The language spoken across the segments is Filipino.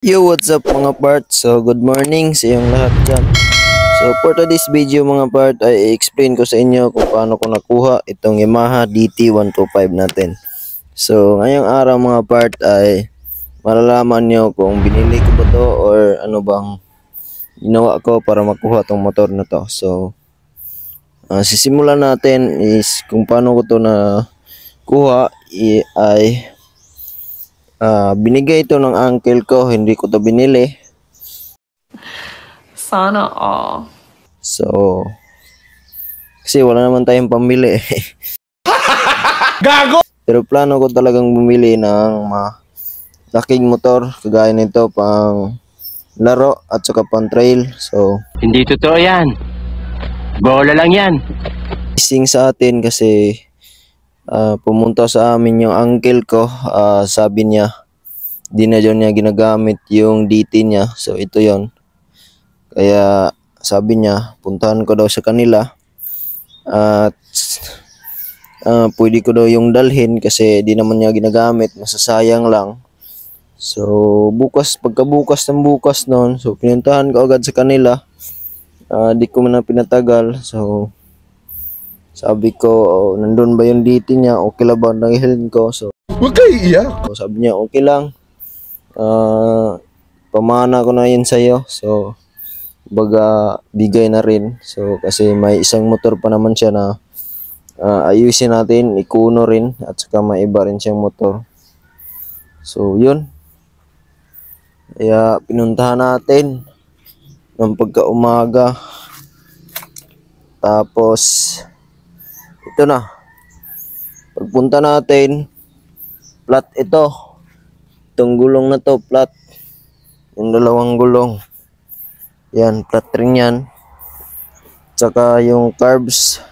Yo, what's up mga part? So, good morning sa iyong lahat dyan. So, for today's video mga part, ay i-explain ko sa inyo kung paano ko nakuha itong Yamaha DT125 natin. So, ngayong araw mga part ay malalaman nyo kung binili ko ba to or ano bang ginawa ko para makuha tong motor na to. So, sisimulan natin is kung paano ko to na kuha ay binigay ito ng uncle ko, hindi ko to binili. Sana all. So, kasi wala naman tayong pambili. Gago! Pero plano ko talagang bumili ng malaking motor, kagaya nito pang laro at saka pang trail. So, Hindi totoo yan. Bola lang yan. ising sa atin kasi pumunta sa amin yung uncle ko. Sabi niya, di na dyan niya ginagamit yung DT niya. So, ito yon. Kaya sabi niya, puntahan ko daw sa kanila. At pwede ko daw yung dalhin kasi di naman niya ginagamit, masasayang lang. So pagkabukas ng bukas noon, so pinuntahan ko agad sa kanila. Di ko man na pinatagal. So sabi ko, nandun ba yung DT niya, okay lang ba dalhin ko? So Huwag kayo iiyak. sabi niya okay lang, pamana ko na yun sa'yo. So baga bigay na rin. So kasi may isang motor pa naman siya na ayusin natin, ikuno rin at saka may iba rin siyang motor. So yun, kaya pinuntahan natin ng pagkaumaga. Tapos ito na, pagpunta natin, flat itong gulong na to, flat, yung dalawang gulong yan, flat rin yan. Tsaka yung carbs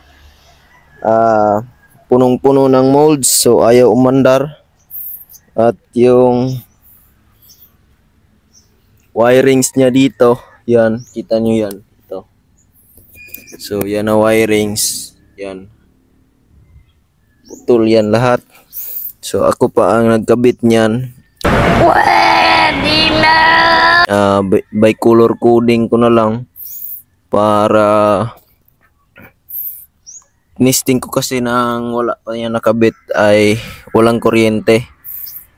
punong-puno ng molds, so ayaw umandar. At yung wirings niya dito, yan, kita nyo yan, ito. So yan na wirings, yan, putol yan lahat. So ako pa ang nagkabit niyan. Pwede na! By color coding ko na lang para nisting ko kasi nang wala pa yan nakabit ay walang kuryente.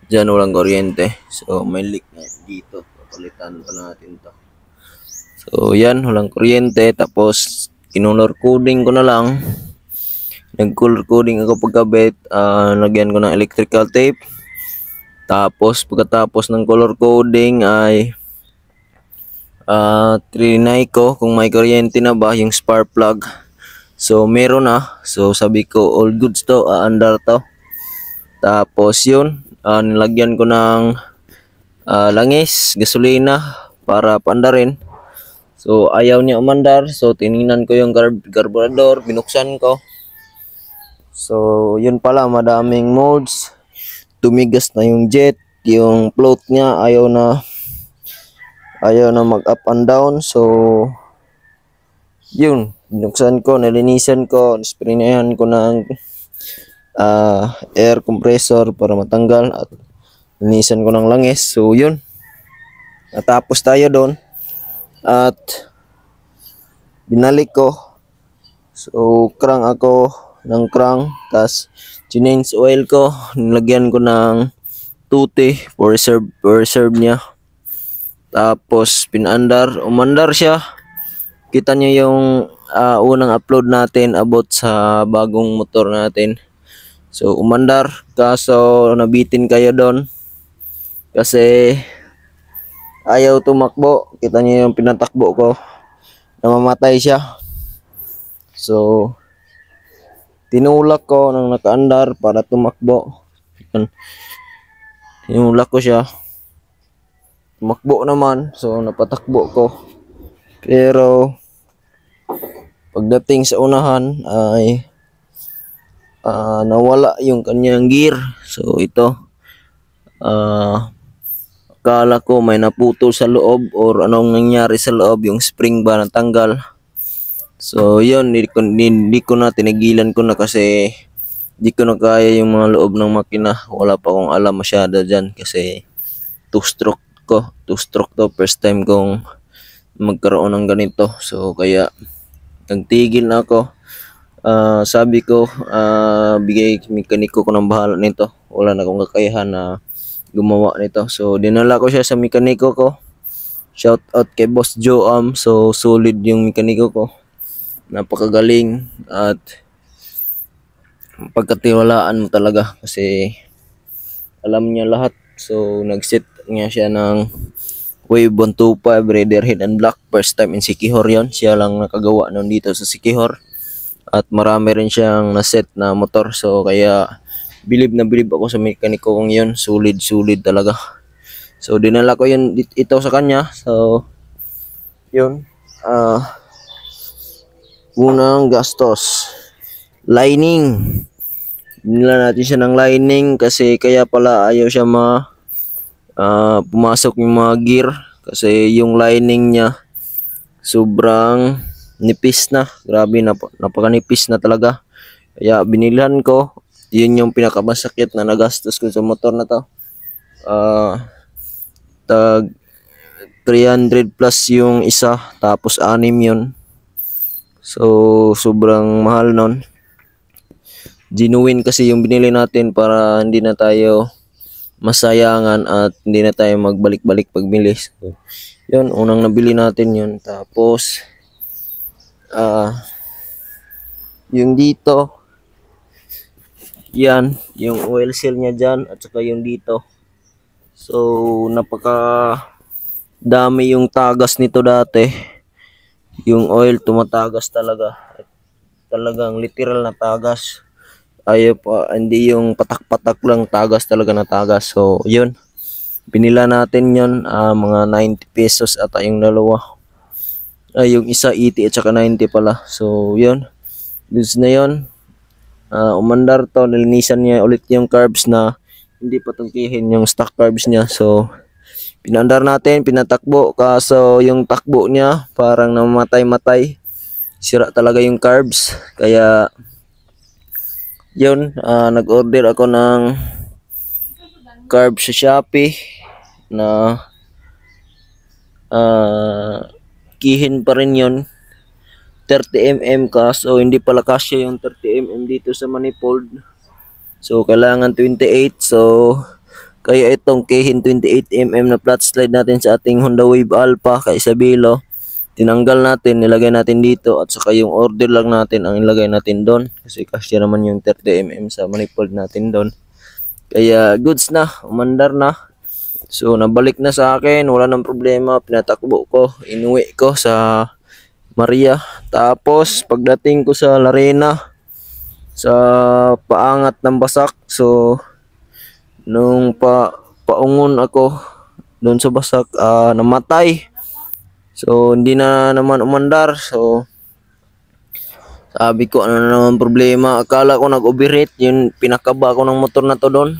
Diyan walang kuryente. So may leak na dito. Papalitan pa natin to. So yan, walang kuryente. Tapos kinolor coding ko na lang. Nag-color coding ako pagkabit. Lagyan ko ng electrical tape. Tapos pagkatapos ng color coding ay trinay ko kung may kuryente na ba yung spark plug. So meron na. So sabi ko all goods to, aandar to. Tapos yun, nilagyan ko ng langis, gasolina para paandarin. So ayaw niya umandar. So tiningnan ko yung carburetor, binuksan ko. So yun pala, madaming modes. Tumigas na yung jet, yung float niya ayaw na mag up and down. So yun, binuksan ko, nalinisan ko, sprayahan ko ng air compressor para matanggal at linisan ko ng langis. So yun, natapos tayo doon at binalik ko. So crank ako ng crank, tas change oil ko, nilagyan ko ng tuti for reserve niya. Tapos umandar siya. Kita nyo yung unang upload natin about sa bagong motor natin. So umandar, kaso nabitin kayo doon kasi ayaw tumakbo. Kita nyo yung pinatakbo ko, namamatay siya. So tinulak ko ng nakaandar para tumakbo. Tinulak ko siya, tumakbo naman. So napatakbo ko. Pero pagdating sa unahan ay nawala yung kanyang gear. So ito, akala ko may naputol sa loob or anong nangyari sa loob, yung spring ba natanggal. So yun, hindi ko na, tinigilan ko na kasi di ko na kaya yung mga loob ng makina. Wala pa akong alam masyado dyan kasi 2-stroke ko. 2-stroke to. First time kong magkaroon ng ganito. So kaya nagtigil na ako. Sabi ko, bigay mekaniko ko ng bahala nito. Wala na akong kakayahan na gumawa nito. So dinala ko siya sa mekaniko ko. Shout out kay Boss Joam. So solid yung mekaniko ko. Napakagaling at pagkatiwalaan mo talaga kasi alam niya lahat. So nag-set niya siya ng Wave 125 Raider Head and Block. First time in Siquijor yon. Siya lang nakagawa nun dito sa Siquijor. At marami rin siyang na-set na motor. So kaya bilib na bilib ako sa mekaniko kong yun. Solid talaga. So dinala ko yun ito sa kanya. So yun. Unang gastos. Lining. Dinala natin siya ng lining kasi kaya pala ayaw siya pumasok yung mga gear. Kasi yung lining niya sobrang nipis na. Grabe, napakanipis na talaga. Kaya binilhan ko. Yun yung pinakamasakit na nagastos ko sa motor na to. Tag 300 plus yung isa. Tapos 6 yun. So sobrang mahal nun. Genuine kasi yung binili natin para hindi na tayo masayangan at hindi na tayo magbalik-balik pagbili. So, yun, unang nabili natin yun. Tapos yung dito, yan, yung oil seal niya dyan at saka yung dito. So napaka dami yung tagas nito dati. Yung oil tumatagas talaga. Talagang literal na tagas. Ayaw pa, hindi yung patak-patak lang, tagas talaga na tagas. So yun, pinila natin yun, mga 90 pesos ata yung dalawa. Yung isa 80 at saka 90 pala. So yun, goods na yun. Umandar to, nilinisan niya ulit yung carbs na hindi pa tungkihin yung stock carbs niya. So pinandar natin, pinatakbo. Kaso yung takbo niya parang namatay-matay. Sira talaga yung carbs. Kaya yun, nag-order ako ng carbs sa Shopee na kihin pa rin yun. 30mm kaso hindi pala kasya yung 30mm dito sa manifold. So kailangan 28. So kaya itong kihin 28mm na flat slide natin sa ating Honda Wave Alpha kay Isabelo, tinanggal natin, nilagay natin dito at saka yung order lang natin ang ilagay natin doon kasi kasya naman yung 30mm sa manifold natin doon. Kaya goods na, umandar na. So nabalik na sa akin, wala nang problema, pinatakbo ko, inuwi ko sa Maria. Tapos pagdating ko sa Larena, sa paangat ng Basak, so nung paungon ako doon sa Basak, namatay. So hindi na naman umandar. So sabi ko, ano na naman problema, akala ko nag-overheat, yun pinakaba ko ng motor na to doon.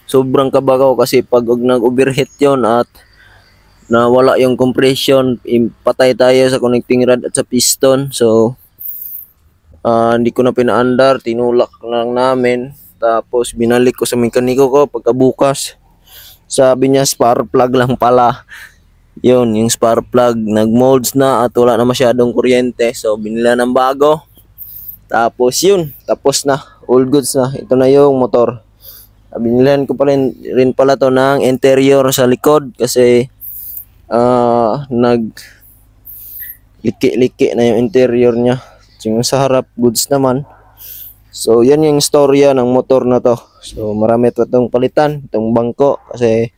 Sobrang kaba ko kasi pag nag-overheat yun at nawala yung compression, patay tayo sa connecting rod at sa piston. So hindi ko na pinaandar, tinulak lang namin. Tapos binalik ko sa mekaniko ko pagkabukas. Sabi niya spark plug lang pala. Yun, yung spark plug nag-molds na at wala na masyadong kuryente. So binila ng bago. Tapos yun, tapos na. All goods na. Ito na yung motor. Binilhan ko pa rin pala to ng interior sa likod kasi nag liki-liki na yung interior niya. Yung sa harap goods naman. So yan yung istorya ng motor na to. So marami pa itong palitan, itong bangko kasi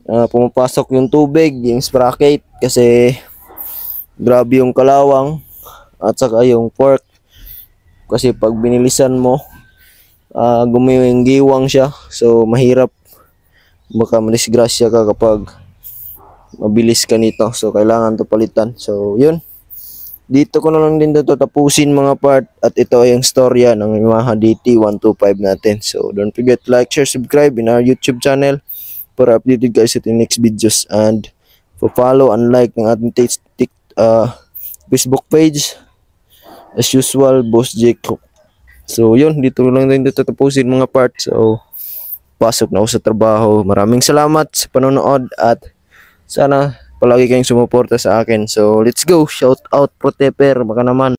pumapasok yung tubig, yung sprocket kasi grabe yung kalawang at saka yung fork kasi pag binilisan mo gumiwang siya. So mahirap, baka madisgrasya ka kapag mabilis ka nito. So kailangan to palitan. So yun, dito ko na lang din to tapusin mga part. At ito ay ang storya ng Yamaha DT125 natin. So don't forget to like, share, subscribe in our YouTube channel para updated guys sa ating next videos. And follow and like ng ating Facebook page. As usual, Boss Jake. So yun, dito lang din tatapusin mga part. So pasok na ako sa trabaho. Maraming salamat sa panonood at sana palagi kayong sumuporta sa akin. So let's go, shout out Proteper, baka naman.